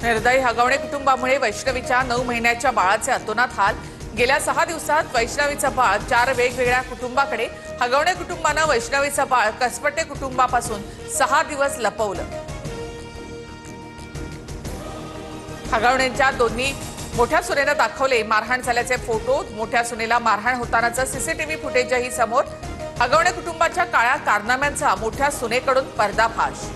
निर्दयी हगवणे कुटुंबामुळे वैष्णवीच्या 9 महिन्याच्या बाळाचे अतोनात हाल। गेल्या 6 दिवसात वैष्णवीचं बाळ 4 वेगवेगळ्या कुटुंबाकडे। हगवणे कुटुंबाने वैष्णवीचं बाळ कसपटे कुटुंबापासून 6 दिवस लपवलं। हगवणेंच्या दोन्ही मोठ्या सुनेने दाखवले मारहाण झाल्याचे फोटो। मोठ्या सुनेला मारहाण होतानाचं सीसीटीव्ही फुटेजही समोर। हगवणे कुटुंबाच्या काळ्या कारनाम्यांचा मोठ्या सुनेकडून पर्दाफाश।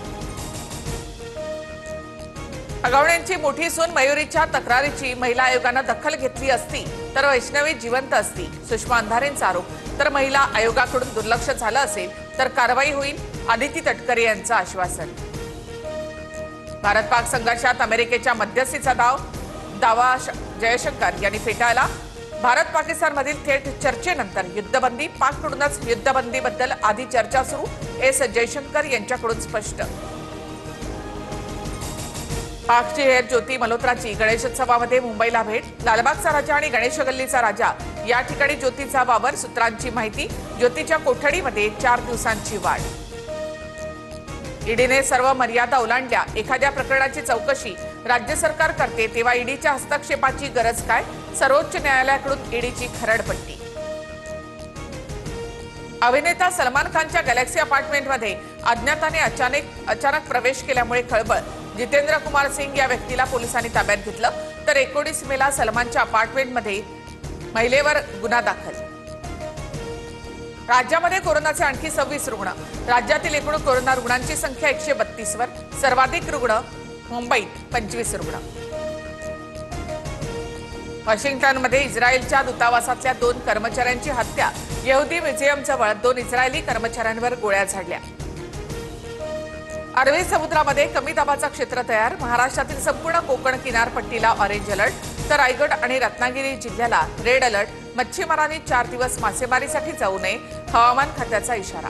हगवणेंची मोठी सून मयुरीच्या तक्रारीची महिला आयोगाने दखल घेतली असती तर वैष्णवी जिवंत असती। सुषमा अंधारेंचा आरोप। तर महिला आयोगाकडून दुर्लक्ष झालं असेल तर कारवाई होईल, आदिती तटकरे यांचं आश्वासन। भारत पाक संघर्षात अमेरिकेच्या मध्यस्थीचा दावा जयशंकर यांनी फेटाळला। भारत पाकिस्तानमधील थेट चर्चेनंतर युद्धबंदी, पाककडूनच युद्धबंदीबद्दल आधी चर्चा सुरू। एस जयशंकर यांच्याकडून स्पष्ट। पाकची हेर ज्योती मल्होत्राची गणेशोत्सवामध्ये मुंबईला भेट। लालबागचा राजा आणि गणेश गल्लीचा राजा या ठिकाणी ज्योतीचा वावर। सूत्रांची माहिती, ज्योतीच्या कोठडीमध्ये 4 दिवसांची वाढ। ईडीने सर्व मर्यादा ओलांडल्या। एखाद्या प्रकरणाची चौकशी राज्य सरकार करते तेव्हा ईडीच्या हस्तक्षेपाची गरज काय? सर्वोच्च न्यायालयाकडून ईडीची खरडपट्टी। अभिनेता सलमान खानच्या गॅलेक्सी अपार्टमेंटमध्ये अज्ञाताने अचानक प्रवेश केल्यामुळे खळबळ। जितेंद्र कुमार सिंग या व्यक्तीला पोलिसांनी ताब्यात घेतलं। तर 19 मेला सलमानच्या अपार्टमेंटमध्ये महिलेवर गुन्हा दाखल। राज्यामध्ये कोरोनाचे आणखी 26 रुग्ण। राज्यातील एकूण कोरोना रुग्णांची संख्या 132 वर। सर्वाधिक रुग्ण मुंबईत 25 रुग्ण। वॉशिंग्टनमध्ये इस्रायलच्या दूतावासातल्या 2 कर्मचाऱ्यांची हत्या। यहुदी म्युझियमजवळ 2 इस्रायली कर्मचाऱ्यांवर गोळ्या झाडल्या। अरबी समुद्रामध्ये कमी दाबाचा क्षेत्र तयार। महाराष्ट्रातील संपूर्ण कोकण किनारपट्टीला ऑरेंज अलर्ट तर रायगड आणि रत्नागिरी जिल्ह्याला रेड अलर्ट। मच्छीमारांनी 4 दिवस मासेमारीसाठी जाऊ नये, हवामान खात्याचा इशारा।